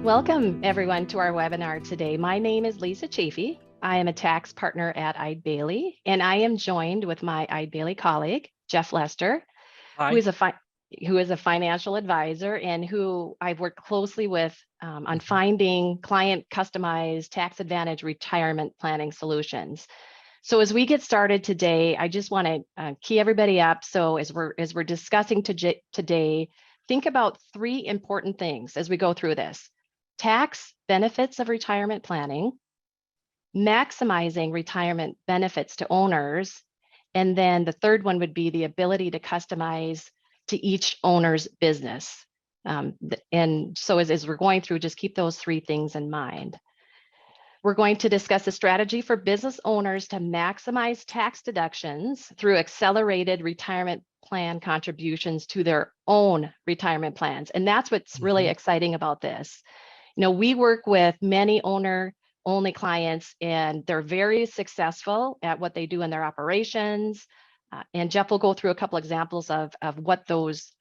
Welcome everyone to our webinar today. My name is Lisa Chafee. I am a tax partner at Eide Bailly, and I am joined with my Eide Bailly colleague, Jeff Lester, who Hi. is a financial advisor and who I've worked closely with on finding client customized tax advantage retirement planning solutions. So as we get started today, I just want to key everybody up. So as we're discussing today, think about three important things as we go through this: tax benefits of retirement planning, maximizing retirement benefits to owners, and then the third one would be the ability to customize to each owner's business. And so as we're going through, just keep those three things in mind. We're going to discuss a strategy for business owners to maximize tax deductions through accelerated retirement plan contributions to their own retirement plans. And that's what's really exciting about this. You know, we work with many owner-only clients, and they're very successful at what they do in their operations. And Jeff will go through a couple examples of what those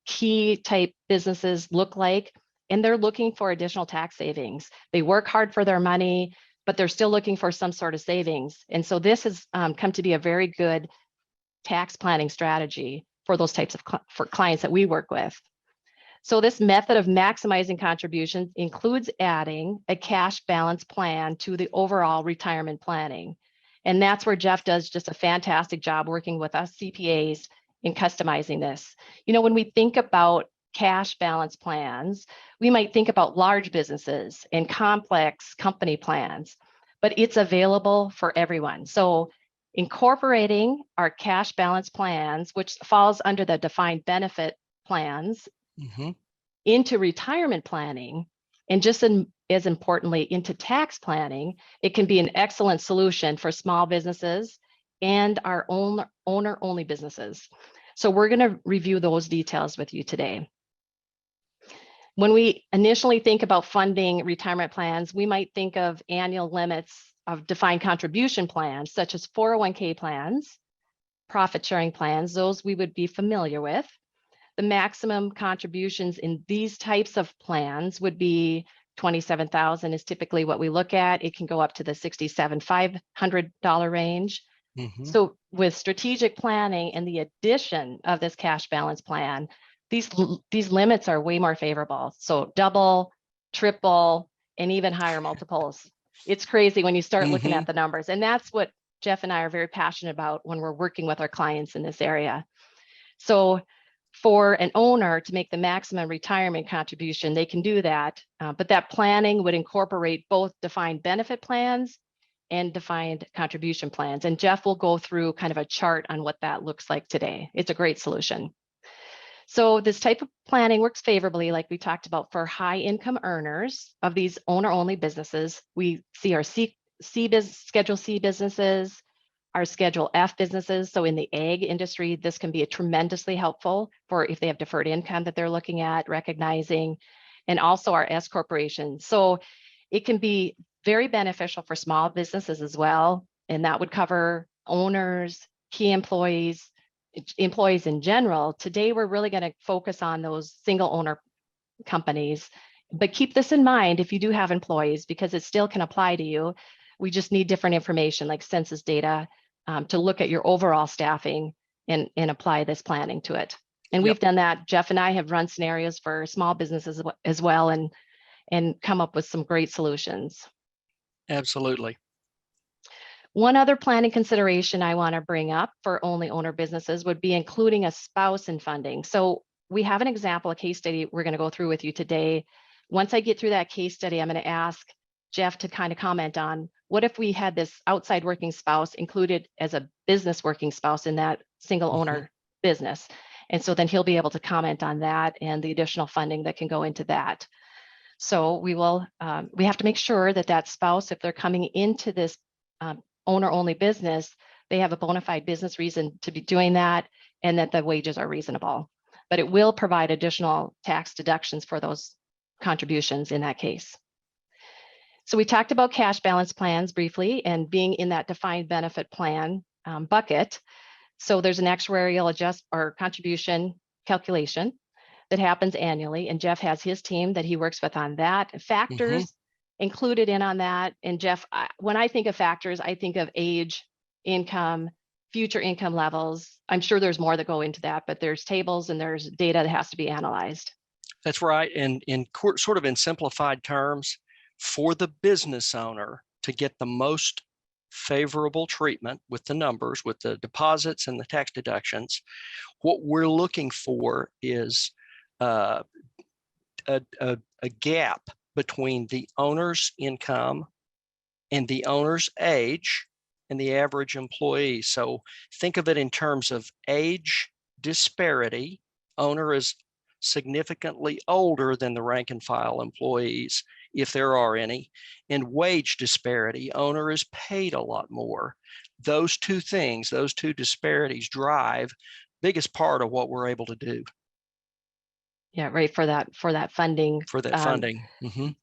key type businesses look like. And they're looking for additional tax savings. They work hard for their money, but they're still looking for some sort of savings. And so this has come to be a very good tax planning strategy for those types of for clients that we work with. So this method of maximizing contributions includes adding a cash balance plan to the overall retirement planning. And that's where Jeff does just a fantastic job working with us CPAs in customizing this. You know, when we think about cash balance plans, we might think about large businesses and complex company plans, but it's available for everyone. So incorporating our cash balance plans, which falls under the defined benefit plans, into retirement planning, and just as importantly, into tax planning, it can be an excellent solution for small businesses and our own owner-only businesses. So we're going to review those details with you today. When we initially think about funding retirement plans, we might think of annual limits of defined contribution plans, such as 401k plans, profit sharing plans. Those we would be familiar with. The maximum contributions in these types of plans would be $27,000 is typically what we look at. It can go up to the $67,500 range. So with strategic planning and the addition of this cash balance plan, these limits are way more favorable. So double, triple, and even higher multiples. It's crazy when you start looking at the numbers. And that's what Jeff and I are very passionate about when we're working with our clients in this area. So for an owner to make the maximum retirement contribution, they can do that, but that planning would incorporate both defined benefit plans and defined contribution plans. And Jeff will go through kind of a chart on what that looks like today. It's a great solution. So this type of planning works favorably, like we talked about, for high income earners of these owner-only businesses. We see our Schedule C businesses, our Schedule F businesses. So in the ag industry, this can be tremendously helpful for if they have deferred income that they're looking at, recognizing, and also our S corporations. So it can be very beneficial for small businesses as well. And that would cover owners, key employees in general. Today, we're really going to focus on those single owner companies. But keep this in mind if you do have employees, because it still can apply to you. We just need different information like census data to look at your overall staffing and apply this planning to it. And we've done that. Jeff and I have run scenarios for small businesses as well and come up with some great solutions. Absolutely. One other planning consideration I want to bring up for only owner businesses would be including a spouse in funding. So we have an example, a case study we're going to go through with you today. Once I get through that case study, I'm going to ask Jeff to kind of comment on what if we had this outside working spouse included as a business working spouse in that single owner business. And so then he'll be able to comment on that and the additional funding that can go into that. So we have to make sure that that spouse, if they're coming into this owner-only business, they have a bona fide business reason to be doing that, and that the wages are reasonable. But it will provide additional tax deductions for those contributions in that case. So we talked about cash balance plans briefly and being in that defined benefit plan bucket. So there's an actuarial adjust or contribution calculation. that happens annually, and Jeff has his team that he works with on that. Factors included in on that. And Jeff, when I think of factors, I think of age, income, future income levels. I'm sure there's more that go into that, but there's tables and there's data that has to be analyzed. That's right. And sort of in simplified terms, for the business owner to get the most favorable treatment with the numbers, with the deposits and the tax deductions, what we're looking for is a gap between the owner's income and the owner's age and the average employee. So think of it in terms of age disparity. Owner is significantly older than the rank and file employees, if there are any, and wage disparity. Owner is paid a lot more. Those two things, those two disparities drive biggest part of what we're able to do. Yeah, right, for that funding. For that funding.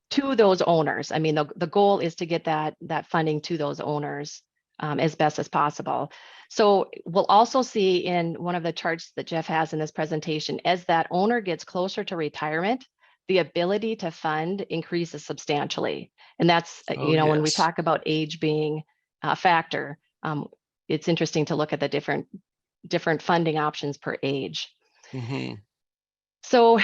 To those owners. I mean, the goal is to get that funding to those owners as best as possible. So we'll also see in one of the charts that Jeff has in this presentation, as that owner gets closer to retirement, the ability to fund increases substantially. And that's, when we talk about age being a factor, it's interesting to look at the different funding options per age. So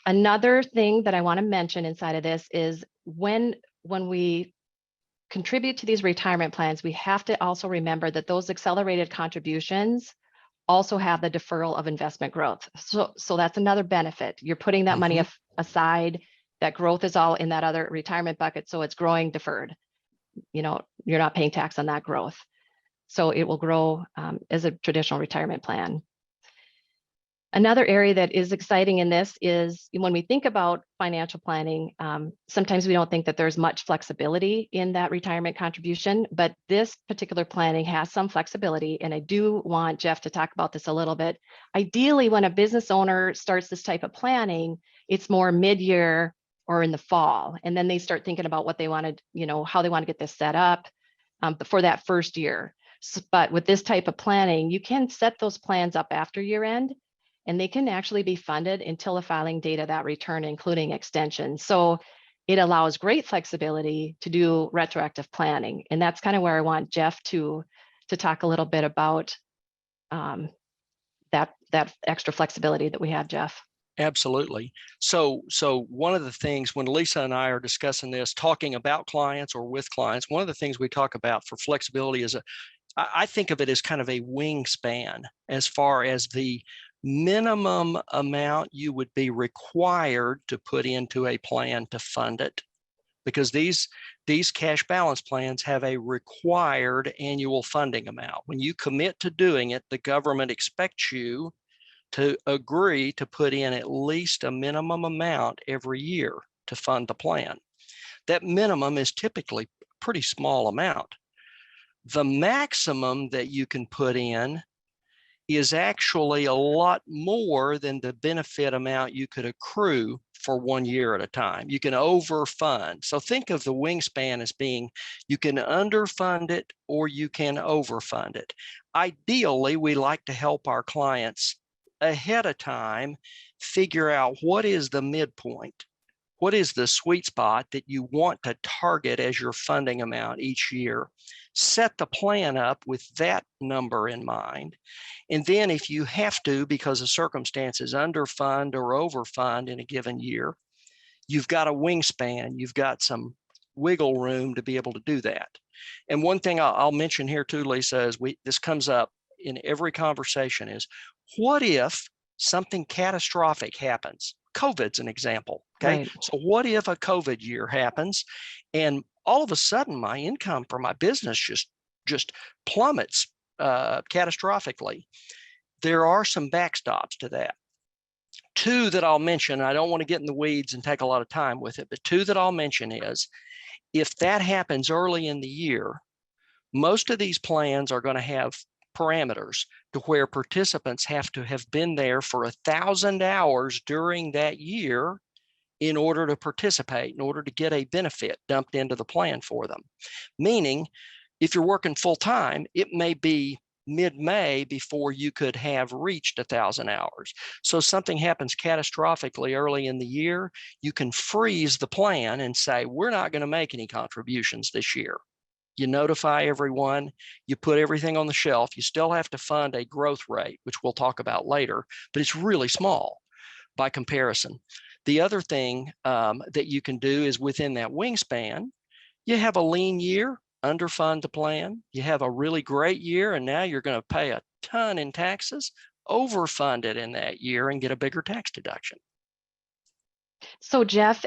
another thing that I want to mention inside of this is when we contribute to these retirement plans, we have to also remember that those accelerated contributions also have the deferral of investment growth. So that's another benefit. You're putting that money aside, that growth is all in that other retirement bucket. So it's growing deferred. You're not paying tax on that growth. So it will grow as a traditional retirement plan. Another area that is exciting in this is when we think about financial planning, sometimes we don't think that there's much flexibility in that retirement contribution, but this particular planning has some flexibility. And I do want Jeff to talk about this a little bit. Ideally, when a business owner starts this type of planning, it's more mid-year or in the fall. And then they start thinking about what they want to, how they want to get this set up for that first year. But with this type of planning, you can set those plans up after year end, and they can actually be funded until the filing date of that return, including extension. So it allows great flexibility to do retroactive planning. And that's kind of where I want Jeff to talk a little bit about that extra flexibility that we have, Jeff. Absolutely. So one of the things when Lisa and I are discussing this, talking about clients or with clients, one of the things we talk about for flexibility is I think of it as kind of a wingspan as far as the minimum amount you would be required to put into a plan to fund it, because these cash balance plans have a required annual funding amount. When you commit to doing it, the government expects you to agree to put in at least a minimum amount every year to fund the plan. That minimum is typically a pretty small amount. The maximum that you can put in is actually a lot more than the benefit amount you could accrue for 1 year at a time. You can overfund. So think of the wingspan as being, you can underfund it or you can overfund it. Ideally, we like to help our clients ahead of time figure out what is the midpoint. What is the sweet spot that you want to target as your funding amount each year? Set the plan up with that number in mind. And then if you have to, because of circumstances, underfund or overfund in a given year, you've got a wingspan, you've got some wiggle room to be able to do that. And one thing I'll mention here too, Lisa, is this comes up in every conversation is, what if something catastrophic happens? COVID's an example, okay? Right. So what if a COVID year happens and all of a sudden my income for my business just plummets catastrophically? There are some backstops to that. Two that I'll mention, I don't want to get in the weeds and take a lot of time with it, but two that I'll mention is, if that happens early in the year, most of these plans are going to have parameters to where participants have to have been there for 1,000 hours during that year in order to participate, in order to get a benefit dumped into the plan for them. Meaning, if you're working full time, it may be mid-May before you could have reached 1,000 hours. So if something happens catastrophically early in the year, you can freeze the plan and say, we're not going to make any contributions this year. You notify everyone, you put everything on the shelf. You still have to fund a growth rate, which we'll talk about later, but it's really small by comparison. The other thing that you can do is within that wingspan, you have a lean year, underfund the plan. You have a really great year, and now you're going to pay a ton in taxes, overfund it in that year and get a bigger tax deduction. So Jeff,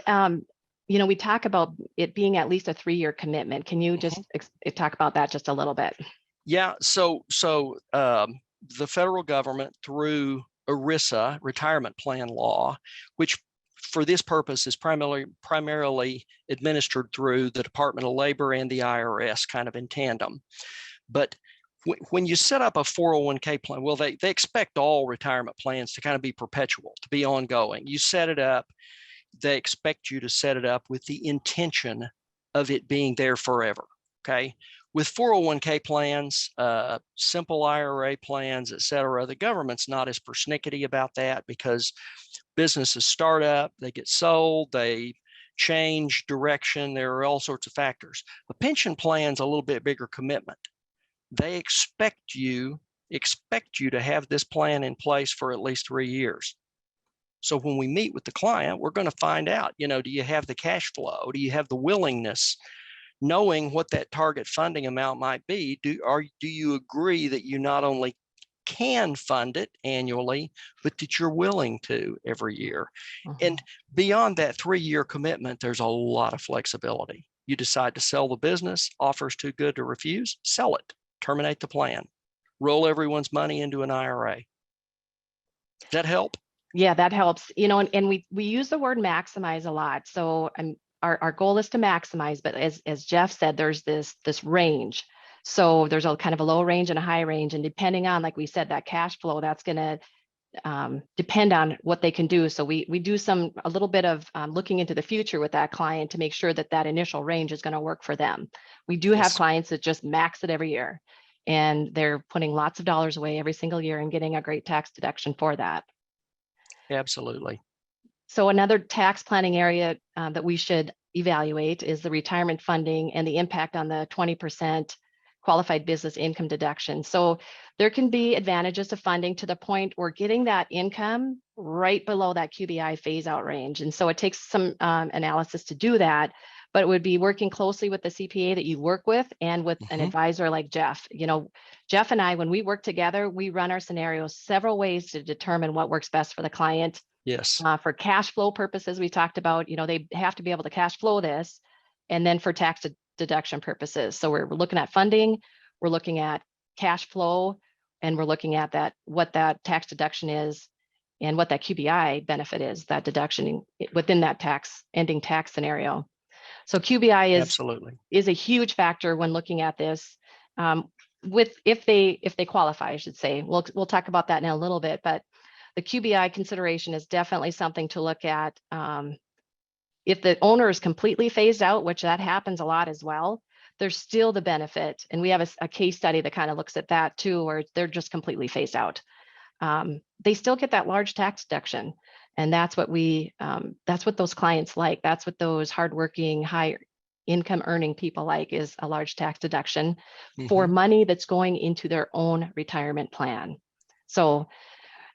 we talk about it being at least a 3-year commitment. Can you just talk about that just a little bit? Yeah, so the federal government through ERISA, retirement plan law, which for this purpose is primarily administered through the Department of Labor and the IRS kind of in tandem. But when you set up a 401k plan, well, they expect all retirement plans to kind of be perpetual, to be ongoing. You set it up, they expect you to set it up with the intention of it being there forever, okay? With 401k plans, simple IRA plans, et cetera, the government's not as persnickety about that because businesses start up, they get sold, they change direction. There are all sorts of factors. A pension plan's a little bit bigger commitment. They expect you to have this plan in place for at least 3 years. So when we meet with the client, we're going to find out, do you have the cash flow? Do you have the willingness? Knowing what that target funding amount might be, do you agree that you not only can fund it annually, but that you're willing to every year? And beyond that 3-year commitment, there's a lot of flexibility. You decide to sell the business, offer's too good to refuse, sell it, terminate the plan, roll everyone's money into an IRA. Does that help? Yeah, that helps. And we use the word maximize a lot. So our goal is to maximize, but as Jeff said, there's this range. So there's a kind of a low range and a high range, and depending on, like we said, that cash flow, that's going to depend on what they can do. So we do a little bit of looking into the future with that client to make sure that initial range is going to work for them. We do have clients that just max it every year, and they're putting lots of dollars away every single year and getting a great tax deduction for that. Absolutely. So another tax planning area that we should evaluate is the retirement funding and the impact on the 20% qualified business income deduction. So there can be advantages to funding to the point where getting that income right below that QBI phase out range. And so it takes some analysis to do that, but it would be working closely with the CPA that you work with and with an advisor like Jeff. Jeff and I, when we work together, we run our scenarios several ways to determine what works best for the client. Yes. For cash flow purposes, we talked about, they have to be able to cash flow this, and then for tax deduction purposes. So we're looking at funding, we're looking at cash flow, and we're looking at what that tax deduction is and what that QBI benefit is, that deduction within that ending tax scenario. So QBI is a huge factor when looking at this. If they qualify, I should say. We'll talk about that in a little bit, but the QBI consideration is definitely something to look at. If the owner is completely phased out, which that happens a lot as well, there's still the benefit. And we have a case study that kind of looks at that too, where they're just completely phased out. They still get that large tax deduction. And that's what that's what those clients like. That's what those hardworking, high income earning people like, is a large tax deduction for money that's going into their own retirement plan. So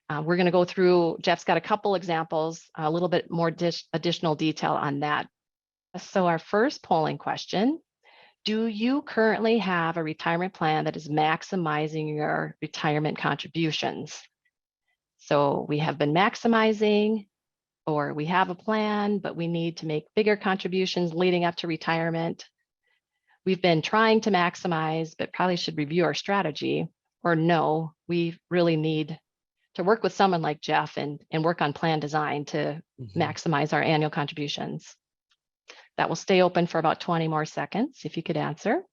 we're going to go through, Jeff's got a couple examples, a little bit more additional detail on that. So our first polling question, do you currently have a retirement plan that is maximizing your retirement contributions? So we have been maximizing, or we have a plan, but we need to make bigger contributions leading up to retirement. We've been trying to maximize, but probably should review our strategy. Or no, we really need to work with someone like Jeff and work on plan design to maximize our annual contributions. That will stay open for about 20 more seconds. If you could answer,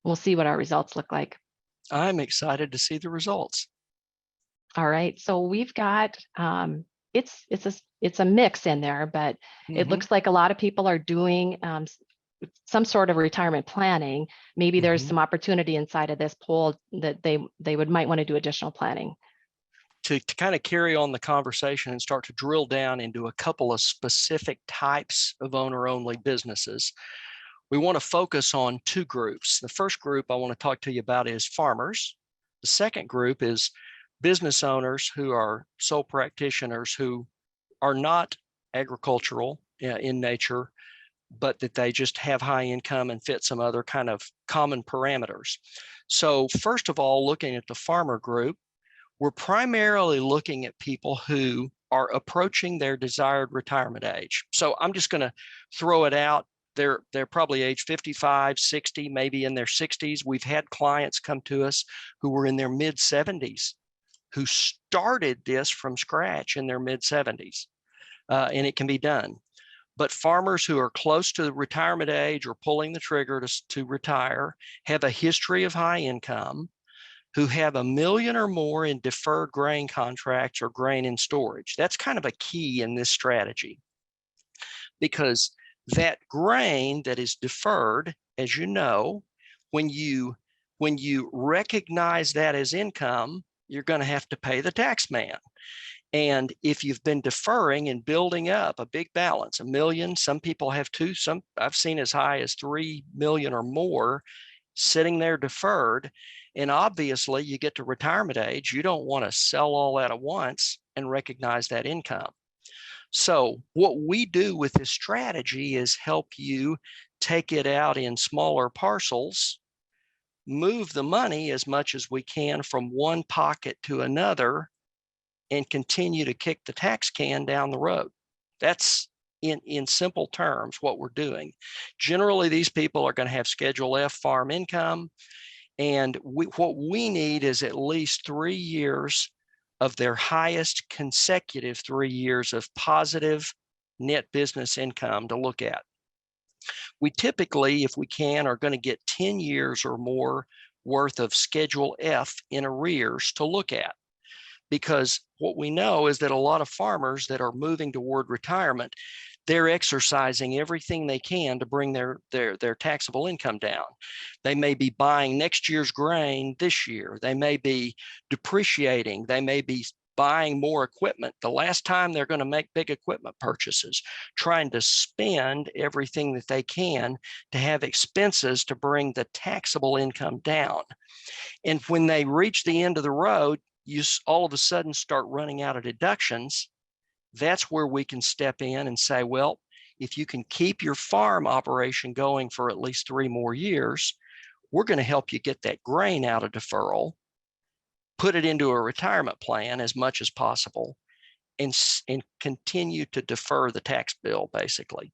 we'll see what our results look like. I'm excited to see the results. All right, so we've got, it's a mix in there, but it looks like a lot of people are doing some sort of retirement planning, maybe there's Mhm. some opportunity inside of this pool that they might want to do additional planning. To kind of carry on the conversation and start to drill down into a couple of specific types of owner-only businesses, we want to focus on two groups. The first group I want to talk to you about is farmers. The second group is business owners who are sole practitioners who are not agricultural in nature, but that they just have high income and fit some other kind of common parameters. So first of all, looking at the farmer group, we're primarily looking at people who are approaching their desired retirement age. So I'm just going to throw it out. They're probably age 55, 60, maybe in their 60s. We've had clients come to us who were in their mid 70s, who started this from scratch in their mid 70s, and it can be done. But farmers who are close to the retirement age or pulling the trigger to retire have a history of high income, who have $1 million or more in deferred grain contracts or grain in storage. That's kind of a key in this strategy, because that grain that is deferred, as you know, when you recognize that as income, you're going to have to pay the tax man. And if you've been deferring and building up a big balance, $1 million, some people have two, some I've seen as high as 3 million or more sitting there deferred. And obviously you get to retirement age, you don't want to sell all that at once and recognize that income. So what we do with this strategy is help you take it out in smaller parcels, move the money as much as we can from one pocket to another, and continue to kick the tax can down the road. That's in simple terms what we're doing. Generally, these people are going to have Schedule F farm income, and what we need is at least 3 years of their highest consecutive 3 years of positive net business income to look at. We typically, if we can, are going to get 10 years or more worth of Schedule F in arrears to look at. Because what we know is that a lot of farmers that are moving toward retirement, they're exercising everything they can to bring their taxable income down. They may be buying next year's grain this year. They may be depreciating. They may be buying more equipment the last time they're going to make big equipment purchases, trying to spend everything that they can to have expenses to bring the taxable income down. And when they reach the end of the road, you all of a sudden start running out of deductions. That's where we can step in and say, well, if you can keep your farm operation going for at least 3 more years, we're going to help you get that grain out of deferral, put it into a retirement plan as much as possible, and continue to defer the tax bill, basically.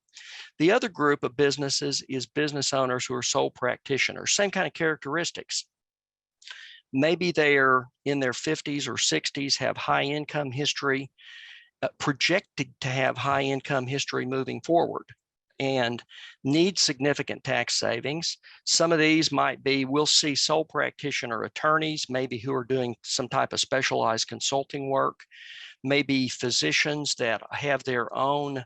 The other group of businesses is business owners who are sole practitioners, same kind of characteristics. Maybe they're in their 50s or 60s, have high income history, projected to have high income history moving forward, and need significant tax savings. Some of these might be, we'll see sole practitioner attorneys, maybe who are doing some type of specialized consulting work, maybe physicians that have their own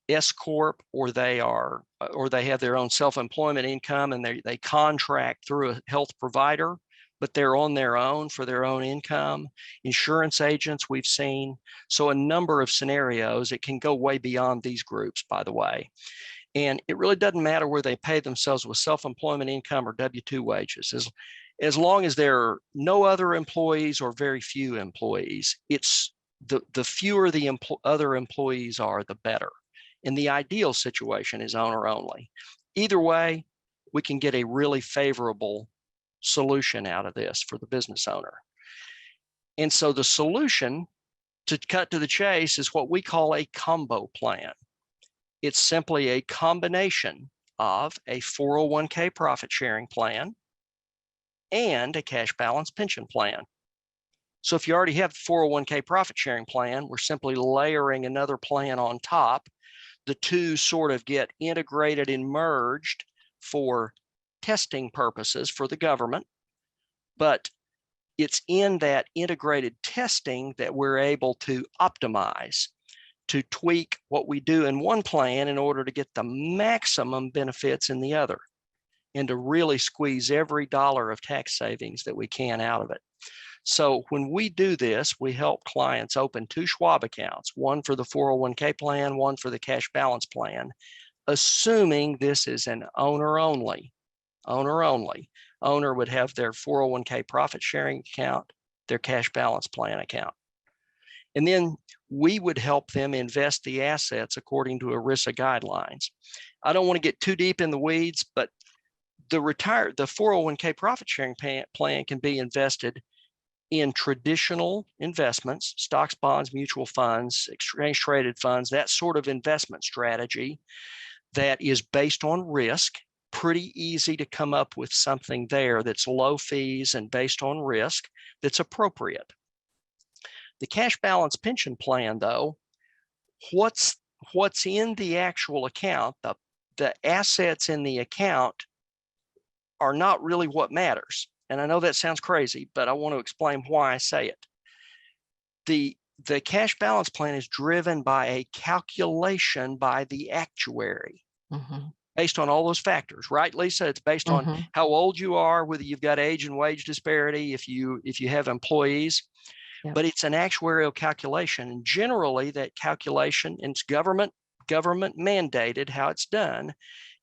S Corp, or they have their own self-employment income, and they contract through a health provider, but they're on their own for their own income. Insurance agents we've seen. So a number of scenarios. It can go way beyond these groups, by the way. And it really doesn't matter where they pay themselves with self-employment income or W-2 wages. As long as there are no other employees or very few employees, it's the fewer the other employees are, the better. And the ideal situation is owner only. Either way, we can get a really favorable solution out of this for the business owner. And so the solution, to cut to the chase, is what we call a combo plan. It's simply a combination of a 401k profit sharing plan and a cash balance pension plan. So if you already have the 401k profit sharing plan, we're simply layering another plan on top. The two sort of get integrated and merged for testing purposes for the government, but it's in that integrated testing that we're able to optimize. to tweak what we do in one plan in order to get the maximum benefits in the other, and to really squeeze every dollar of tax savings that we can out of it. So when we do this, we help clients open 2 Schwab accounts, one for the 401k plan, one for the cash balance plan, assuming this is an owner only. Owner would have their 401k profit sharing account, their cash balance plan account. And then we would help them invest the assets according to ERISA guidelines. I don't want to get too deep in the weeds, but the 401k profit sharing plan can be invested in traditional investments, stocks, bonds, mutual funds, exchange traded funds, that sort of investment strategy that is based on risk. Pretty easy to come up with something there that's low fees and based on risk that's appropriate. The cash balance pension plan, though, what's in the actual account, the assets in the account are not really what matters. And I know that sounds crazy, but I want to explain why I say it. The cash balance plan is driven by a calculation by the actuary based on all those factors, right, Lisa? It's based on how old you are, whether you've got age and wage disparity, if you have employees. Yep. But it's an actuarial calculation. And generally that calculation, and it's government mandated how it's done.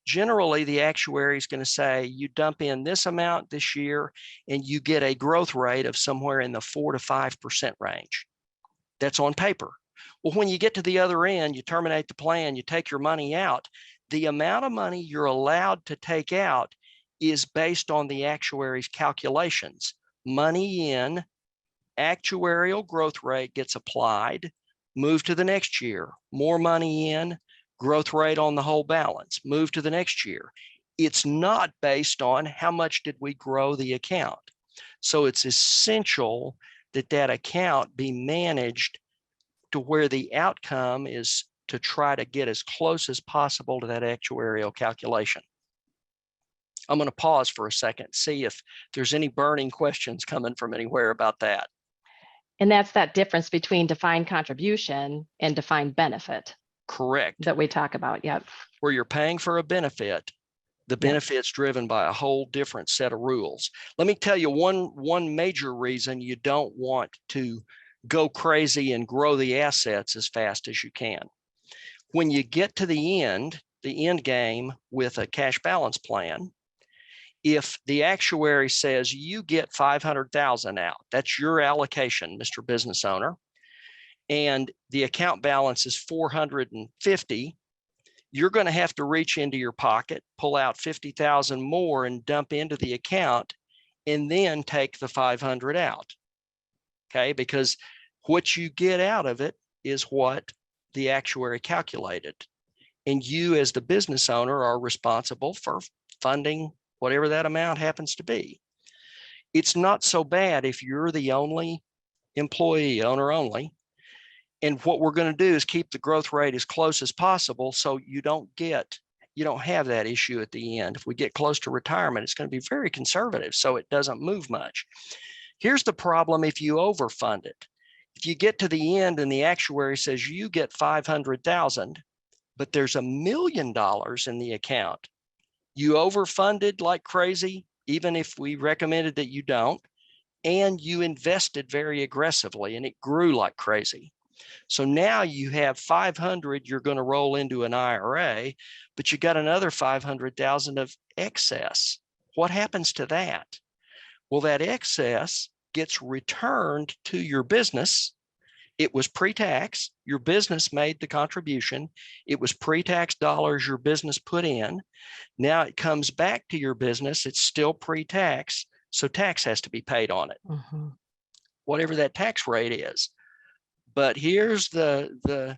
Generally, the actuary is going to say you dump in this amount this year and you get a growth rate of somewhere in the 4 to 5% range. That's on paper. Well, when you get to the other end, you terminate the plan, you take your money out, the amount of money you're allowed to take out is based on the actuary's calculations. Money in, actuarial growth rate gets applied, move to the next year, more money in, growth rate on the whole balance, move to the next year. It's not based on how much did we grow the account. So it's essential that that account be managed to where the outcome is to try to get as close as possible to that actuarial calculation. I'm going to pause for a second, see if there's any burning questions coming from anywhere about that. And that's that difference between defined contribution and defined benefit. Correct. That we talk about, yep. Where you're paying for a benefit, the benefit's driven by a whole different set of rules. Let me tell you one major reason you don't want to go crazy and grow the assets as fast as you can. When you get to the end game with a cash balance plan, if the actuary says you get 500,000 out, that's your allocation, Mr. Business Owner, and the account balance is 450, you're going to have to reach into your pocket, pull out 50,000 more and dump into the account, and then take the 500 out. Okay, because what you get out of it is what the actuary calculated. And you as the business owner are responsible for funding whatever that amount happens to be. It's not so bad if you're the only employee, owner only. And what we're going to do is keep the growth rate as close as possible so you don't have that issue at the end. If we get close to retirement, it's going to be very conservative so it doesn't move much. Here's the problem if you overfund it. If you get to the end and the actuary says you get 500,000, but there's $1 million in the account, you overfunded like crazy, even if we recommended that you don't, and you invested very aggressively and it grew like crazy. So now you have 500 you're going to roll into an IRA, but you got another 500,000 of excess. What happens to that? Well, that excess gets returned to your business. It was pre-tax. Your business made the contribution. It was pre-tax dollars your business put in. Now it comes back to your business. It's still pre-tax, so tax has to be paid on it, whatever that tax rate is. But here's the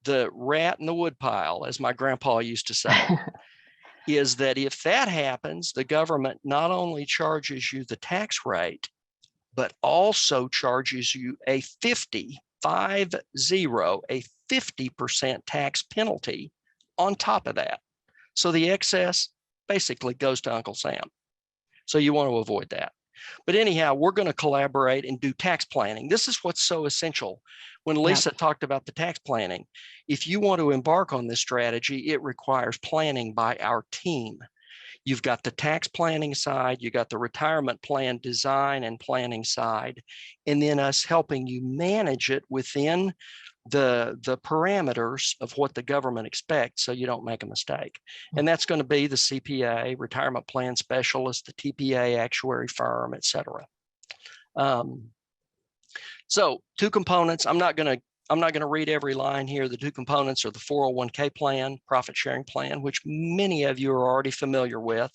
rat in the woodpile, as my grandpa used to say, is that if that happens, the government not only charges you the tax rate, but also charges you a 50% tax penalty on top of that. So the excess basically goes to Uncle Sam. So you want to avoid that. But anyhow, we're going to collaborate and do tax planning. This is what's so essential. when Lisa talked about the tax planning, if you want to embark on this strategy, it requires planning by our team. You've got the tax planning side, you got the retirement plan design and planning side, and then us helping you manage it within the parameters of what the government expects so you don't make a mistake. And that's going to be the CPA, retirement plan specialist, the TPA actuary firm, et cetera. So 2 components. I'm not going to read every line here. The 2 components are the 401k plan, profit sharing plan, which many of you are already familiar with.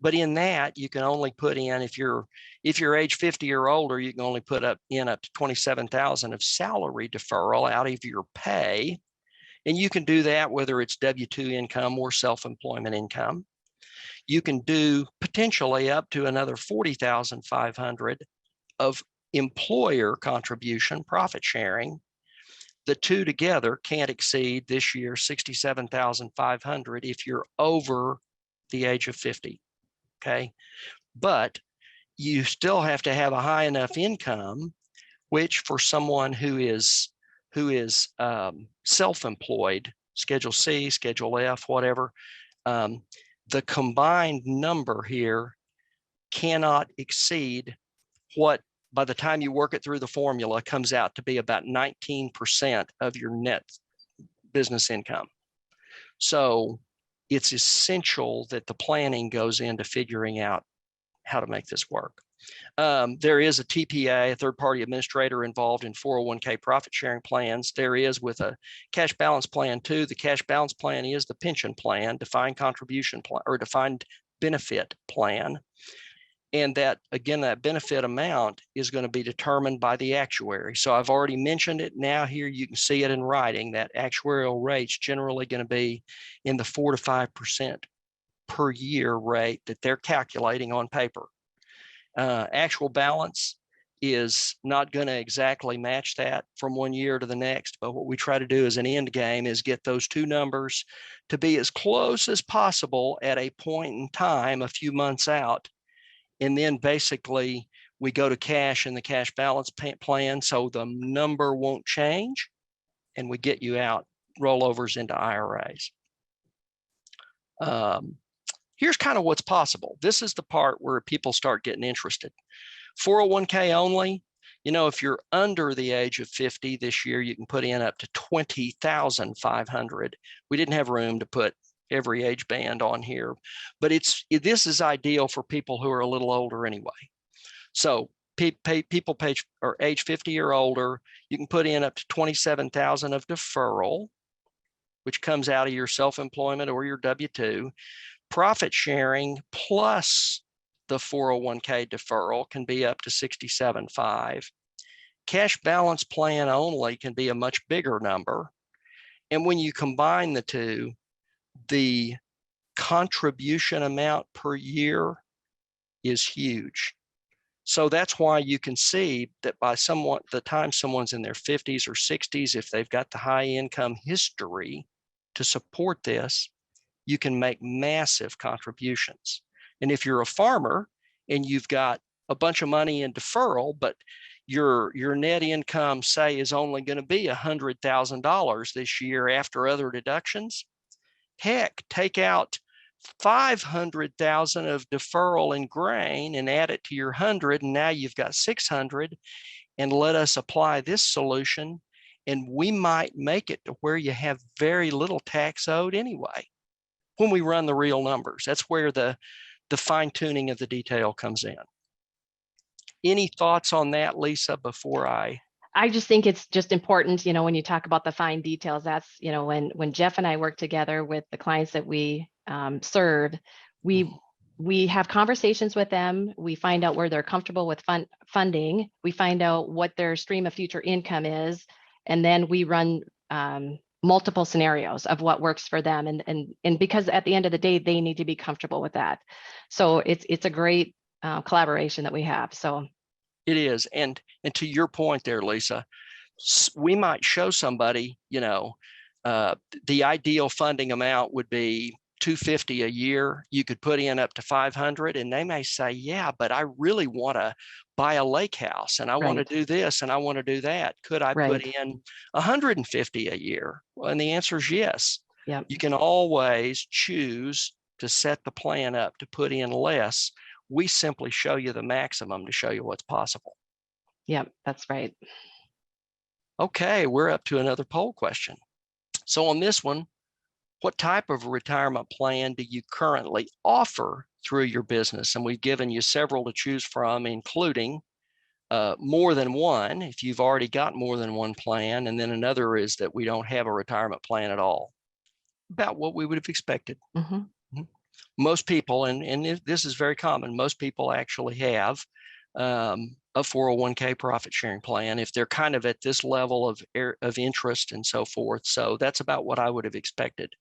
But in that, you can only put in, if you're age 50 or older, you can only put up to 27,000 of salary deferral out of your pay. And you can do that whether it's W-2 income or self-employment income. You can do potentially up to another 40,500 of employer contribution, profit sharing. The 2 together can't exceed this year 67,500 if you're over the age of 50. Okay, but you still have to have a high enough income, which for someone who is self-employed, Schedule C, Schedule F, whatever, the combined number here cannot exceed what, by the time you work it through the formula, comes out to be about 19% of your net business income. So it's essential that the planning goes into figuring out how to make this work. There is a TPA, a third-party administrator, involved in 401k profit sharing plans. There is with a cash balance plan too. The cash balance plan is the pension plan, defined contribution plan, or defined benefit plan. And that, again, that benefit amount is going to be determined by the actuary. So I've already mentioned it. Now here you can see it in writing. That actuarial rate's generally going to be in the 4 to 5% per year rate that they're calculating on paper. Actual balance is not going to exactly match that from one year to the next. But what we try to do as an end game is get those 2 numbers to be as close as possible at a point in time, a few months out. And then basically we go to cash in the cash balance plan, so the number won't change, and we get you out rollovers into IRAs. Here's kind of what's possible. This is the part where people start getting interested. 401k only, you know, if you're under the age of 50 this year, you can put in up to 20,500. We didn't have room to put every age band on here, but this is ideal for people who are a little older anyway. So people age 50 or older, you can put in up to 27,000 of deferral, which comes out of your self-employment or your W-2. Profit sharing plus the 401k deferral can be up to 67.5. Cash balance plan only can be a much bigger number. And when you combine the 2, the contribution amount per year is huge. So that's why you can see that by the time someone's in their 50s or 60s, if they've got the high income history to support this, you can make massive contributions. And if you're a farmer and you've got a bunch of money in deferral, but your net income, say, is only going to be $100,000 this year after other deductions, heck, take out 500,000 of deferral in grain and add it to your 100, and now you've got 600. And let us apply this solution, and we might make it to where you have very little tax owed anyway. When we run the real numbers, that's where the fine tuning of the detail comes in. Any thoughts on that, Lisa, before I just think it's just important, you know, when you talk about the fine details, that's, you know, when Jeff and I work together with the clients that we serve, we have conversations with them. We find out where they're comfortable with funding. We find out what their stream of future income is. And then we run multiple scenarios of what works for them. And because at the end of the day, they need to be comfortable with that. So it's a great collaboration that we have. So it is. And to your point there, Lisa, we might show somebody, you know, the ideal funding amount would be $250 a year, you could put in up to 500, and they may say, yeah, but I really want to buy a lake house and I want to Right. do this and I want to do that. Could I put Right. in 150 a year? Well, and the answer is yes. Yep. You can always choose to set the plan up to put in less. We simply show you the maximum to show you what's possible. Yep. That's right. Okay, we're up to another poll question. So on this one, what type of retirement plan do you currently offer through your business? And we've given you several to choose from, including more than one, if you've already got more than one plan. And then another is that we don't have a retirement plan at all. About what we would have expected. Mm-hmm. Most people, and this is very common, most people actually have a 401k profit sharing plan if they're kind of at this level of interest and so forth. So that's about what I would have expected.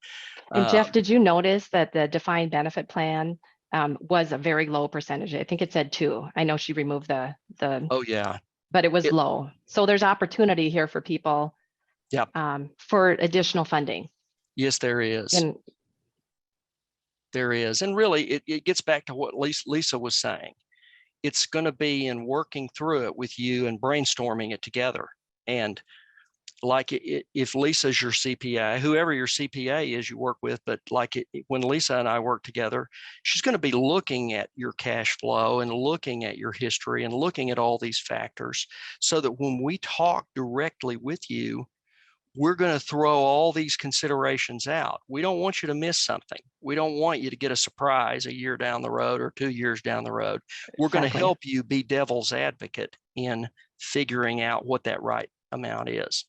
And Jeff, did you notice that the defined benefit plan was a very low percentage? I think it said 2. I know she removed the Oh yeah, but it was low. So there's opportunity here for people yeah, for additional funding. yes, there is. And there is. And really, it gets back to what Lisa was saying. It's going to be in working through it with you and brainstorming it together. And like if Lisa's your CPA, whoever your CPA is you work with, but like when Lisa and I work together, she's going to be looking at your cash flow and looking at your history and looking at all these factors so that when we talk directly with you, we're going to throw all these considerations out. We don't want you to miss something. We don't want you to get a surprise a year down the road or 2 years down the road. We're going to help you be devil's advocate in figuring out what that right amount is.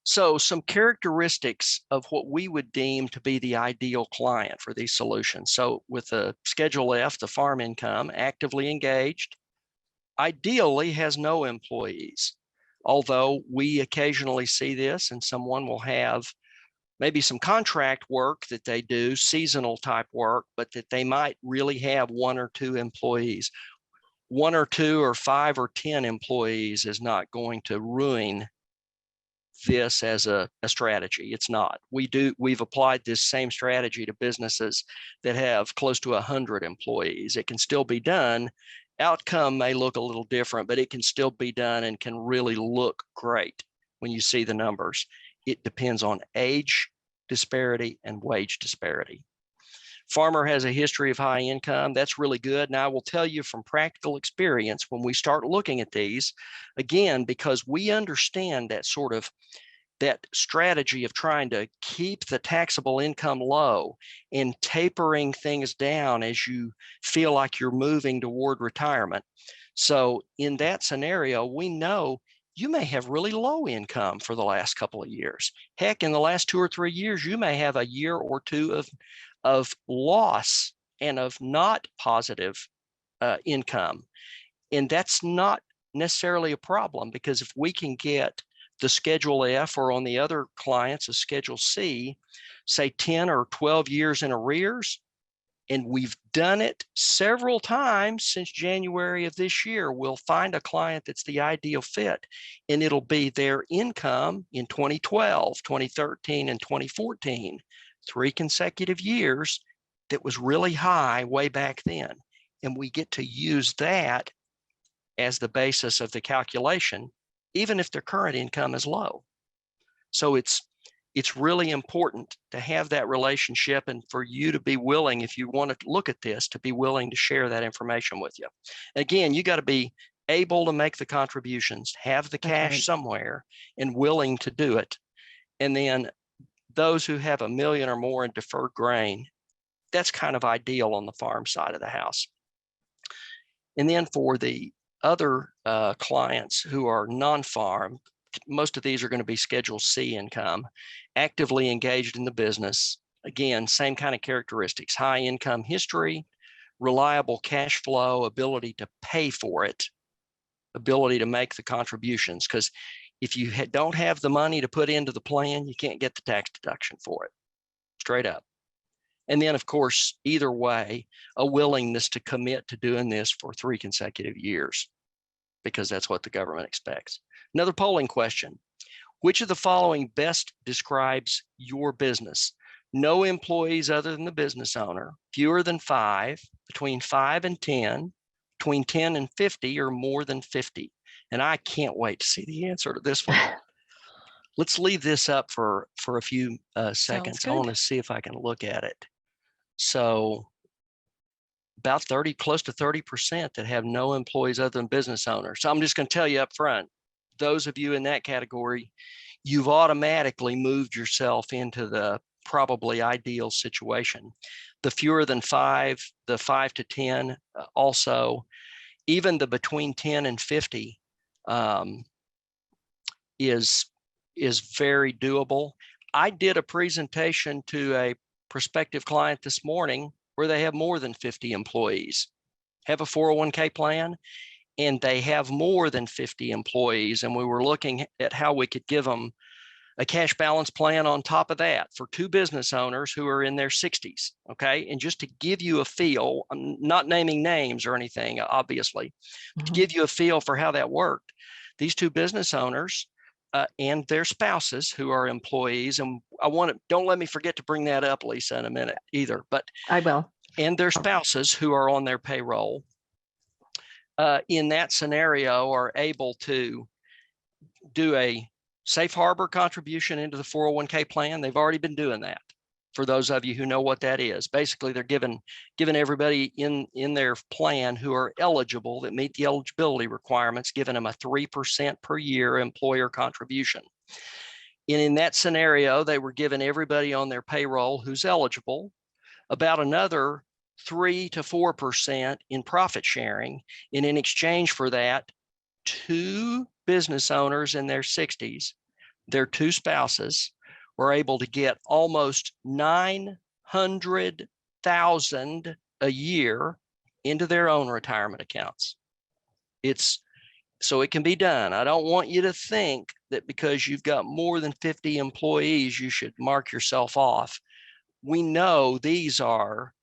So some characteristics of what we would deem to be the ideal client for these solutions. So with the Schedule F, the farm income, actively engaged, ideally has no employees. Although we occasionally see this and someone will have maybe some contract work that they do, seasonal type work, but that they might really have 1 or 2 employees. 1 or 2 or 5 or 10 employees is not going to ruin this as a strategy. It's not. We've applied this same strategy to businesses that have close to 100 employees. It can still be done. Outcome may look a little different, but it can still be done and can really look great when you see the numbers. It depends on age disparity and wage disparity. Farmer has a history of high income. That's really good. Now, I will tell you from practical experience, when we start looking at these, again, because we understand that sort of that strategy of trying to keep the taxable income low and tapering things down as you feel like you're moving toward retirement. So in that scenario, we know you may have really low income for the last couple of years. Heck, in the last 2 or 3 years, you may have a year or 2 of loss and of not positive income. And that's not necessarily a problem, because if we can get the Schedule F, or on the other clients, a Schedule C, say 10 or 12 years in arrears, and we've done it several times since January of this year, we'll find a client that's the ideal fit, and it'll be their income in 2012, 2013, and 2014, 3 consecutive years that was really high way back then. And we get to use that as the basis of the calculation, even if their current income is low. So it's really important to have that relationship, and for you to be willing, if you want to look at this, to be willing to share that information with you. Again, you got to be able to make the contributions, have the cash somewhere, and willing to do it. And then those who have $1 million or more in deferred grain, that's kind of ideal on the farm side of the house. And then for the other clients who are non-farm, most of these are going to be Schedule C income, actively engaged in the business. Again, same kind of characteristics: high income history, reliable cash flow, ability to pay for it, ability to make the contributions. Because if you don't have the money to put into the plan, you can't get the tax deduction for it, straight up. And then, of course, either way, a willingness to commit to doing this for 3 consecutive years, because that's what the government expects. Another polling question: which of the following best describes your business? no employees other than the business owner, fewer than 5, between 5 and 10, between 10 and 50, or more than 50. And I can't wait to see the answer to this one. Let's leave this up for a few seconds. I want to see if I can look at it. So about 30, close to 30% that have no employees other than business owners. So I'm just going to tell you up front, those of you in that category, you've automatically moved yourself into the probably ideal situation. The fewer than 5, the 5 to 10, also, even the between 10 and 50 is very doable. I did a presentation to a prospective client this morning where they have more than 50 employees, have a 401k plan, and they have more than 50 employees. And we were looking at how we could give them a cash balance plan on top of that for 2 business owners who are in their 60s. Okay. And just to give you a feel, I'm not naming names or anything, obviously, to give you a feel for how that worked. These 2 business owners and their spouses who are employees, and don't let me forget to bring that up, Lisa, in a minute either, but I will. And their spouses who are on their payroll in that scenario are able to do a safe harbor contribution into the 401k plan. They've already been doing that. For those of you who know what that is, basically they're giving everybody in their plan who are eligible, that meet the eligibility requirements, giving them a 3% per year employer contribution. And in that scenario, they were giving everybody on their payroll who's eligible about another 3 to 4% in profit sharing. And in exchange for that, 2 business owners in their 60s, their 2 spouses, were able to get almost $900,000 a year into their own retirement accounts. So it can be done. I don't want you to think that because you've got more than 50 employees, you should mark yourself off. We know these are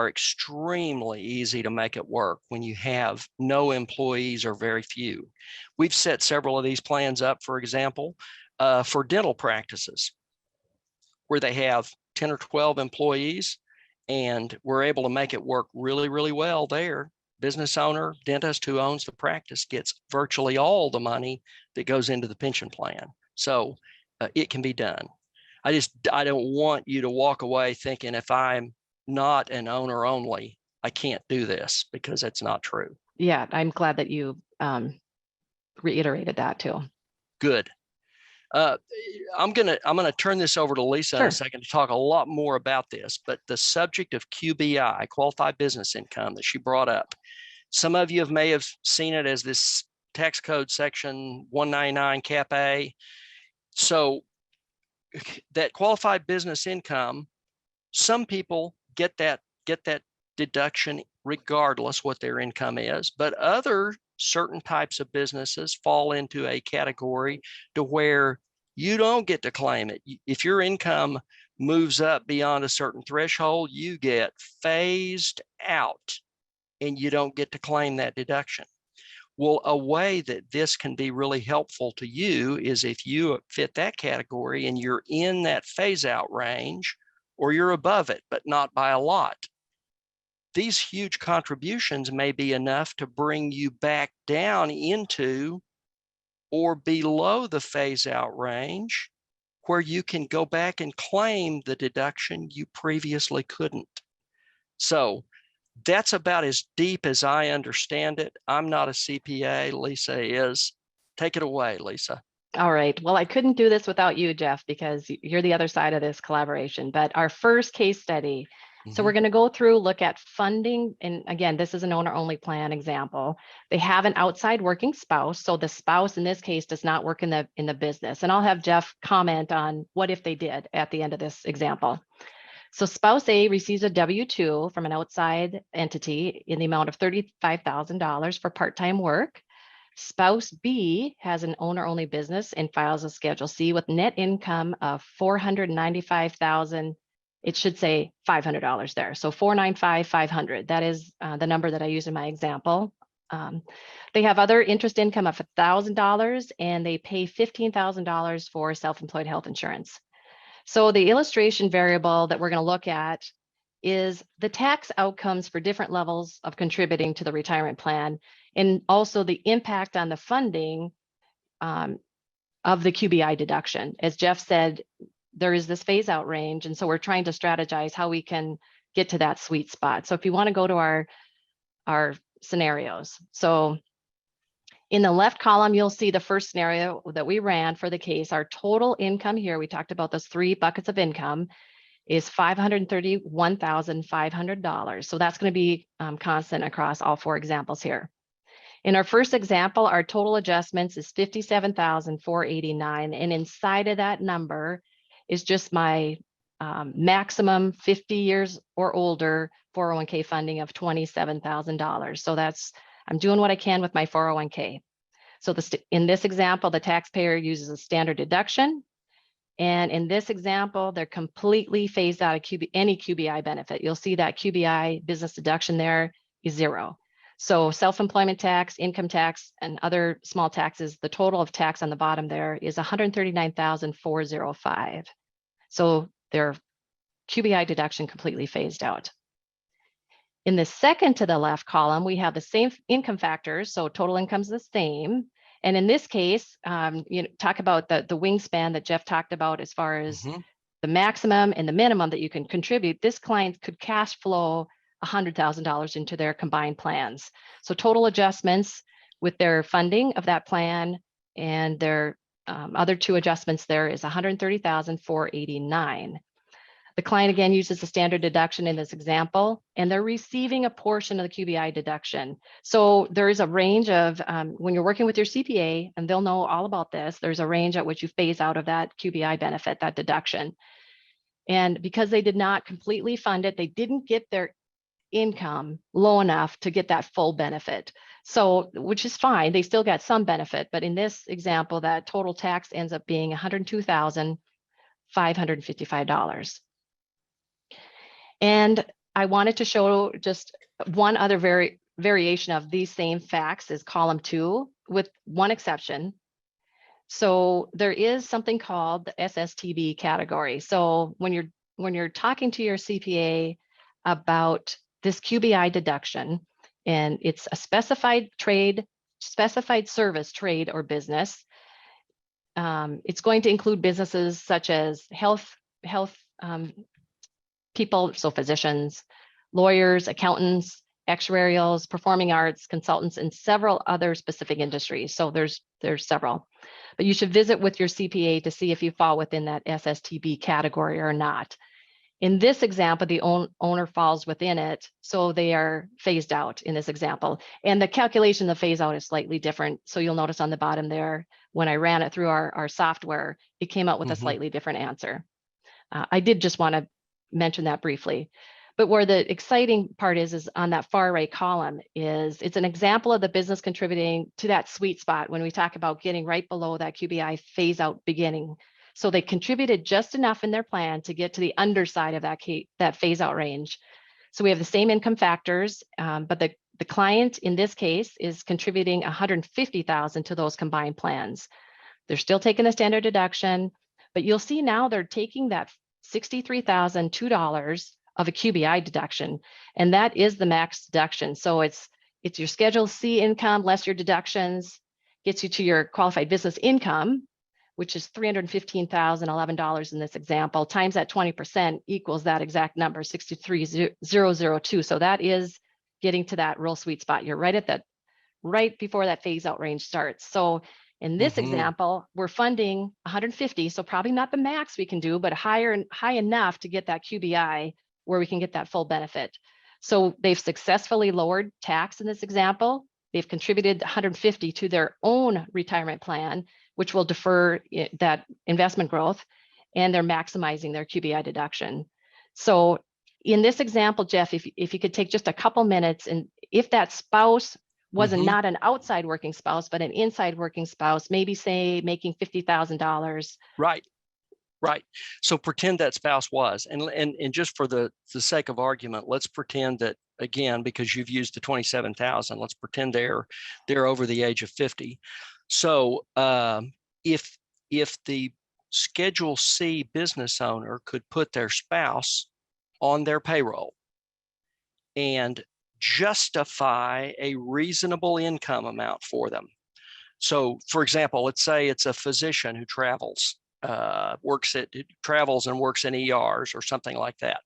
extremely easy to make it work when you have no employees or very few. We've set several of these plans up, for example, for dental practices where they have 10 or 12 employees, and we're able to make it work really, really well there. Business owner, dentist who owns the practice gets virtually all the money that goes into the pension plan. So it can be done. I don't want you to walk away thinking if I'm not an owner only, I can't do this, because that's not true. Yeah, I'm glad that you reiterated that too. Good. I'm gonna turn this over to Lisa in a second to talk a lot more about this, but the subject of QBI, qualified business income, that she brought up, some of you may have seen it as this tax code section 199 cap A. So that qualified business income, some people get that deduction regardless what their income is, but other certain types of businesses fall into a category to where you don't get to claim it. If your income moves up beyond a certain threshold, you get phased out and you don't get to claim that deduction. Well, a way that this can be really helpful to you is if you fit that category and you're in that phase out range, or you're above it, but not by a lot. These huge contributions may be enough to bring you back down into or below the phase out range, where you can go back and claim the deduction you previously couldn't. So that's about as deep as I understand it. I'm not a CPA, Lisa is. Take it away, Lisa. All right. Well, I couldn't do this without you, Jeff, because you're the other side of this collaboration. But our first case study, so we're going to go through, look at funding. And again, this is an owner-only plan example. They have an outside working spouse. So the spouse in this case does not work in the business. And I'll have Jeff comment on what if they did at the end of this example. So spouse A receives a W-2 from an outside entity in the amount of $35,000 for part-time work. Spouse B has an owner-only business and files a Schedule C with net income of $495,000. It should say $500 there. So $495,500. That is the number that I use in my example. They have other interest income of $1,000, and they pay $15,000 for self-employed health insurance. So the illustration variable that we're going to look at is the tax outcomes for different levels of contributing to the retirement plan, and also the impact on the funding of the QBI deduction. As Jeff said, there is this phase out range, and so we're trying to strategize how we can get to that sweet spot. So if you want to go to our scenarios. So in the left column, you'll see the first scenario that we ran for the case. Our total income here, we talked about those 3 buckets of income, is $531,500. So that's going to be constant across all 4 examples here. In our first example, our total adjustments is $57,489. And inside of that number is just my maximum 50 years or older 401k funding of $27,000. So I'm doing what I can with my 401k. So in this example, the taxpayer uses a standard deduction. And in this example, they're completely phased out of any QBI benefit. You'll see that QBI business deduction there is 0. So self-employment tax, income tax, and other small taxes, the total of tax on the bottom there is $139,405. So their QBI deduction completely phased out. In the second to the left column, we have the same income factors. So total income's the same. And in this case, talk about the wingspan that Jeff talked about as far as the maximum and the minimum that you can contribute. This client could cash flow $100,000 into their combined plans. So total adjustments with their funding of that plan and their other 2 adjustments there is $130,489. The client again uses a standard deduction in this example, and they're receiving a portion of the QBI deduction. So there is a range of, when you're working with your CPA, and they'll know all about this, there's a range at which you phase out of that QBI benefit, that deduction. And because they did not completely fund it, they didn't get their income low enough to get that full benefit. So, which is fine, they still got some benefit, but in this example, that total tax ends up being $102,555. And I wanted to show just one other variation of these same facts is column 2, with one exception. So there is something called the SSTB category. So when you're talking to your CPA about this QBI deduction, and it's a specified service, trade, or business, it's going to include businesses such as health people, so physicians, lawyers, accountants, actuarials, performing arts, consultants, and several other specific industries. So there's several, but you should visit with your CPA to see if you fall within that SSTB category or not. In this example, the owner falls within it, so they are phased out in this example. And the calculation of phase out is slightly different. So you'll notice on the bottom there, when I ran it through our software, it came out with a slightly different answer. I did just want to mention that briefly. But where the exciting part is on that far right column is it's an example of the business contributing to that sweet spot when we talk about getting right below that QBI phase out beginning. So they contributed just enough in their plan to get to the underside of that phase out range. So we have the same income factors, but the client in this case is contributing $150,000 to those combined plans. They're still taking the standard deduction, but you'll see now they're taking that $63,002 of a QBI deduction, and that is the max deduction. So it's your Schedule C income less your deductions, gets you to your qualified business income, which is $315,011 in this example, times that 20% equals that exact number, 63,002. So that is getting to that real sweet spot. You're right at that, right before that phase out range starts. So in this example, we're funding 150, so probably not the max we can do, but high enough to get that QBI where we can get that full benefit. So they've successfully lowered tax in this example. They've contributed 150 to their own retirement plan, which will defer that investment growth, and they're maximizing their QBI deduction. So in this example, Jeff, if you could take just a couple minutes, and if that spouse wasn't not an outside working spouse, but an inside working spouse, maybe say making $50,000. Right. So pretend that spouse was, and just for the sake of argument, let's pretend that, again, because you've used the 27,000, let's pretend they're over the age of 50. So if the Schedule C business owner could put their spouse on their payroll and justify a reasonable income amount for them. So, for example, let's say it's a physician who travels, travels and works in ERs or something like that.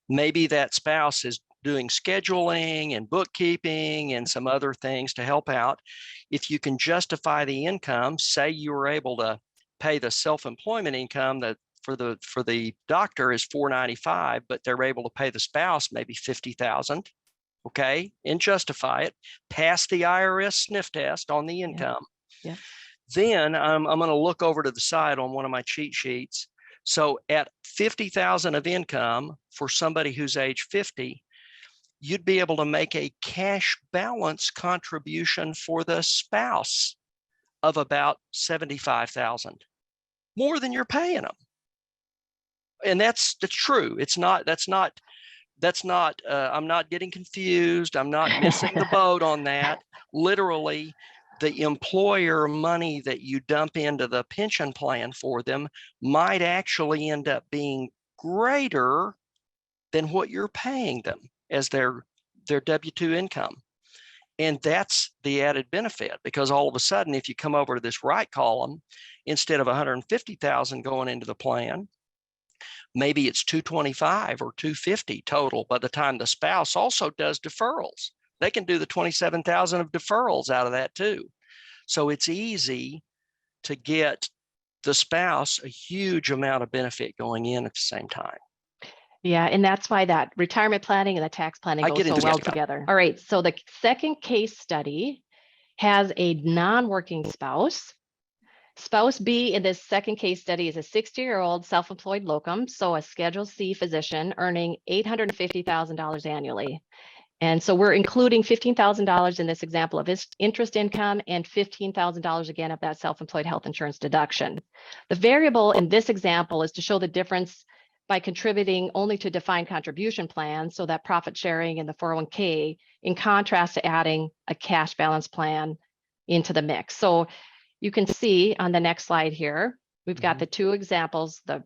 Maybe that spouse is doing scheduling and bookkeeping and some other things to help out. If you can justify the income, say you were able to pay the self-employment income that for the doctor is $495, but they're able to pay the spouse maybe $50,000, okay, and justify it, pass the IRS sniff test on the income. Yeah. Then I'm going to look over to the side on one of my cheat sheets. So at 50,000 of income for somebody who's age 50, you'd be able to make a cash balance contribution for the spouse of about 75,000, more than you're paying them. And that's true. That's not, I'm not getting confused. I'm not missing the boat on that. Literally, the employer money that you dump into the pension plan for them might actually end up being greater than what you're paying them as their W-2 income. And that's the added benefit, because all of a sudden, if you come over to this right column, instead of 150,000 going into the plan, maybe it's 225 or 250 total by the time the spouse also does deferrals. They can do the 27,000 of deferrals out of that too. So it's easy to get the spouse a huge amount of benefit going in at the same time. Yeah, and that's why that retirement planning and the tax planning go so well together. All right, so the second case study has a non-working spouse. Spouse B in this second case study is a 60-year-old self-employed locum, so a Schedule C physician earning $850,000 annually. And so we're including $15,000 in this example of his interest income and $15,000 again of that self-employed health insurance deduction. The variable in this example is to show the difference by contributing only to defined contribution plans, so that profit sharing in the 401k, in contrast to adding a cash balance plan into the mix. So you can see on the next slide here, we've got the two examples. The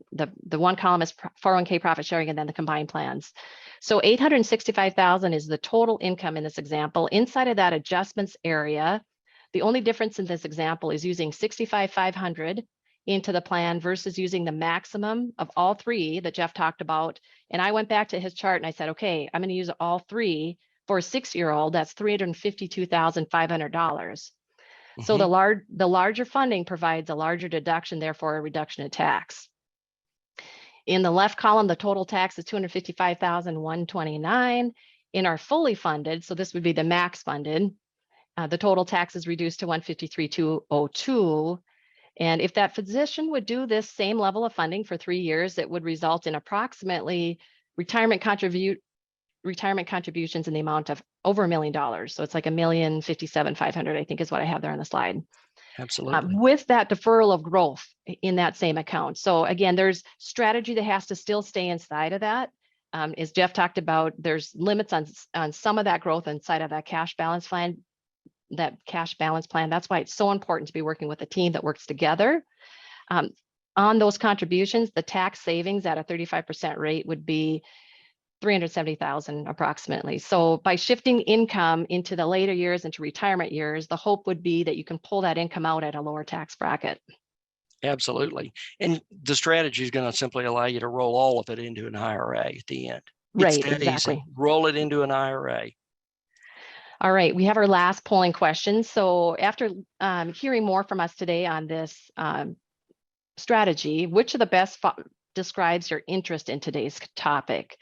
one column is 401k profit sharing and then the combined plans. So 865,000 is the total income in this example. Inside of that adjustments area, the only difference in this example is using 65,500 into the plan versus using the maximum of all three that Jeff talked about. And I went back to his chart and I said, okay, I'm going to use all three for a 6-year-old. That's $352,500. So the larger funding provides a larger deduction, therefore a reduction in tax. In the left column, the total tax is $255,129. In our fully funded, so this would be the max funded, the total tax is reduced to $153,202. And if that physician would do this same level of funding for 3 years, it would result in approximately retirement contributions in the amount of over $1 million. So it's like $1,057,500, I think is what I have there on the slide. Absolutely. With that deferral of growth in that same account. So again, there's strategy that has to still stay inside of that. As Jeff talked about, there's limits on some of that growth inside of that cash balance plan. That's why it's so important to be working with a team that works together. On those contributions, the tax savings at a 35% rate would be $370,000 approximately. So by shifting income into the later years, into retirement years, the hope would be that you can pull that income out at a lower tax bracket. Absolutely. And the strategy is going to simply allow you to roll all of it into an IRA at the end. Right, it's that exactly. Easy. Roll it into an IRA. All right, we have our last polling question. So after hearing more from us today on this strategy, which of the best describes your interest in today's topic?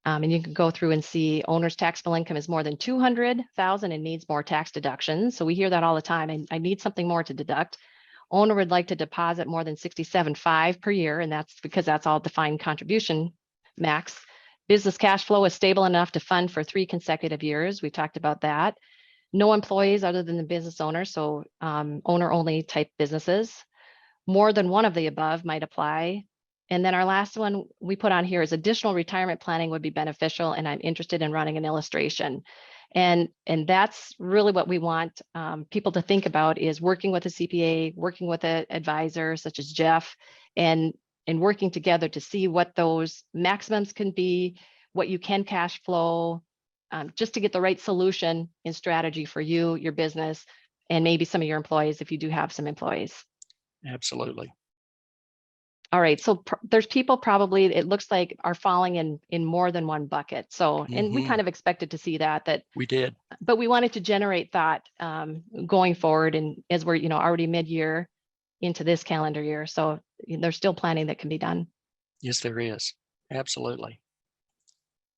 And you can go through and see owner's taxable income is more than $200,000 and needs more tax deductions. So we hear that all the time. I need something more to deduct. Owner would like to deposit more than $67,500 per year, and that's because that's all defined contribution max. Business cash flow is stable enough to fund for 3 consecutive years. We talked about that. No employees other than the business owner, so owner-only type businesses. More than one of the above might apply. And then our last one we put on here is additional retirement planning would be beneficial, and I'm interested in running an illustration. And that's really what we want people to think about, is working with a CPA, working with an advisor such as Jeff, and working together to see what those maximums can be, what you can cash flow, just to get the right solution and strategy for you, your business, and maybe some of your employees if you do have some employees. Absolutely. All right, so there's people probably, it looks like, are falling in more than one bucket. So, and we kind of expected to see that we did, but we wanted to generate thought going forward, and as we're already mid-year into this calendar year, so there's still planning that can be done. Yes, there is. Absolutely.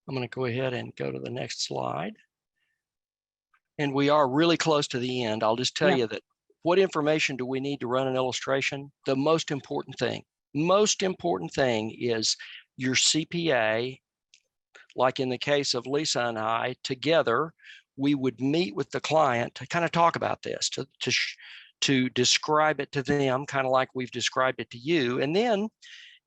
I'm going to go ahead and go to the next slide. And we are really close to the end. I'll just tell you that what information do we need to run an illustration? The most important thing is your CPA. Like in the case of Lisa and I, together, we would meet with the client to kind of talk about this, to describe it to them, kind of like we've described it to you, and then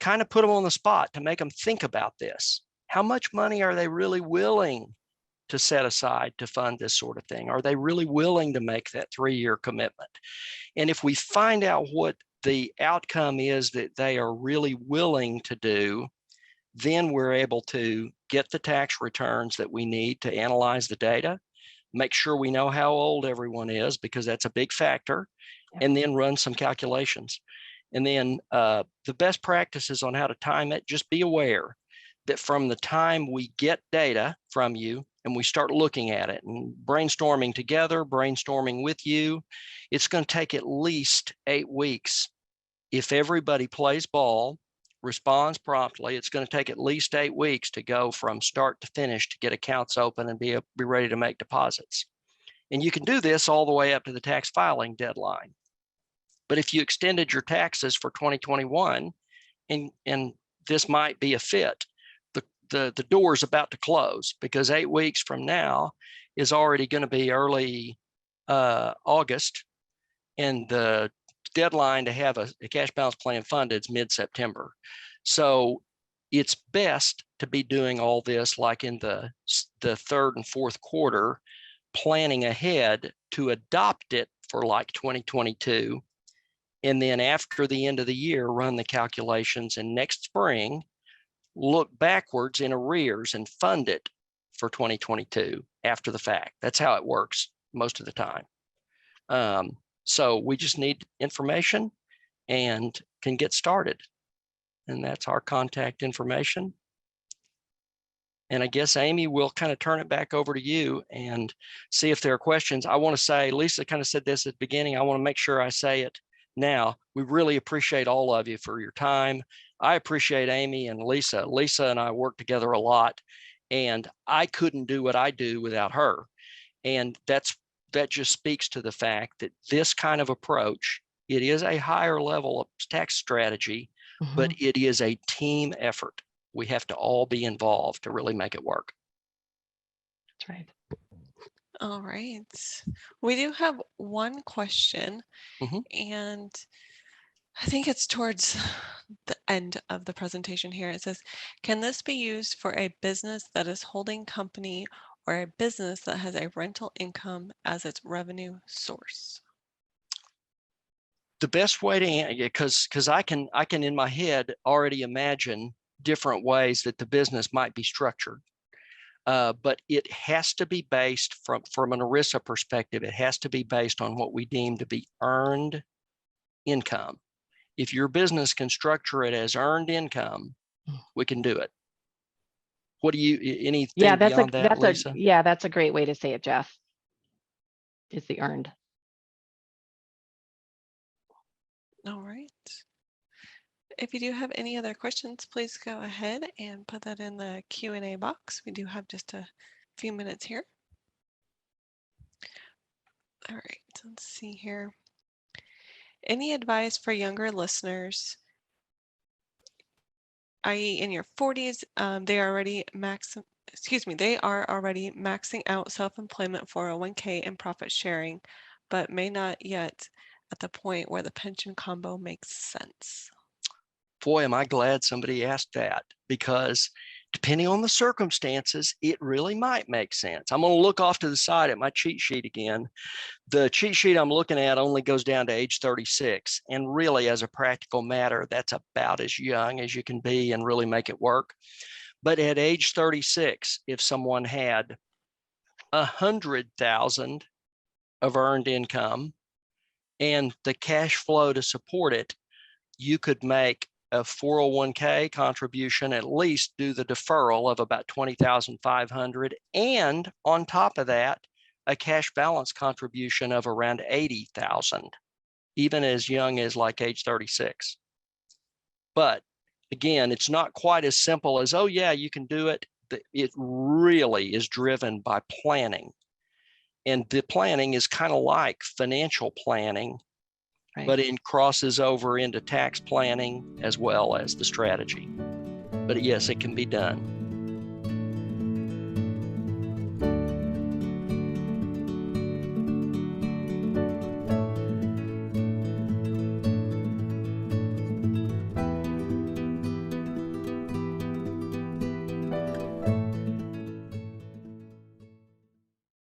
kind of put them on the spot to make them think about this. How much money are they really willing to set aside to fund this sort of thing? Are they really willing to make that 3-year commitment? And if we find out what the outcome is that they are really willing to do, then we're able to get the tax returns that we need to analyze the data, make sure we know how old everyone is, because that's a big factor, and then run some calculations. And then the best practices on how to time it, just be aware that from the time we get data from you and we start looking at it and brainstorming together, brainstorming with you, it's going to take at least 8 weeks. If everybody plays ball, responds promptly, it's going to take at least 8 weeks to go from start to finish to get accounts open and be ready to make deposits. And you can do this all the way up to the tax filing deadline. But if you extended your taxes for 2021, and this might be a fit, the door is about to close, because 8 weeks from now is already going to be early August, and the deadline to have a cash balance plan funded is mid-September. So it's best to be doing all this like in the third and fourth quarter, planning ahead to adopt it for like 2022. And then after the end of the year, run the calculations, and next spring, look backwards in arrears and fund it for 2022 after the fact. That's how it works most of the time. So we just need information and can get started. And that's our contact information. And I guess, Amy, we'll kind of turn it back over to you and see if there are questions. I want to say, Lisa kind of said this at the beginning. I want to make sure I say it now. We really appreciate all of you for your time. I appreciate Amy and Lisa. Lisa and I work together a lot, and I couldn't do what I do without her. And that just speaks to the fact that this kind of approach, it is a higher level of tax strategy, but it is a team effort. We have to all be involved to really make it work. That's right. All right. We do have one question, and I think it's towards the end of the presentation here. It says, can this be used for a business that is holding company or a business that has a rental income as its revenue source? The best way to answer, because I can in my head already imagine different ways that the business might be structured. But it has to be based from an ERISA perspective, it has to be based on what we deem to be earned income. If your business can structure it as earned income, we can do it. What do you, anything beyond that, Lisa? Yeah, that's a great way to say it, Jeff. Is the earned. All right. If you do have any other questions, please go ahead and put that in the Q&A box. We do have just a few minutes here. All right, let's see here. Any advice for younger listeners, i.e. in your 40s, they are already maxing out self-employment 401k and profit sharing, but may not yet at the point where the pension combo makes sense? Boy, am I glad somebody asked that, because depending on the circumstances, it really might make sense. I'm going to look off to the side at my cheat sheet again. The cheat sheet I'm looking at only goes down to age 36. And really, as a practical matter, that's about as young as you can be and really make it work. But at age 36, if someone had 100,000 of earned income and the cash flow to support it, you could make a 401k contribution, at least do the deferral of about 20,500, and on top of that, a cash balance contribution of around 80,000, even as young as like age 36. But again, it's not quite as simple as, oh yeah, you can do it. It really is driven by planning. And the planning is kind of like financial planning, Right. but it crosses over into tax planning as well as the strategy. But yes, it can be done.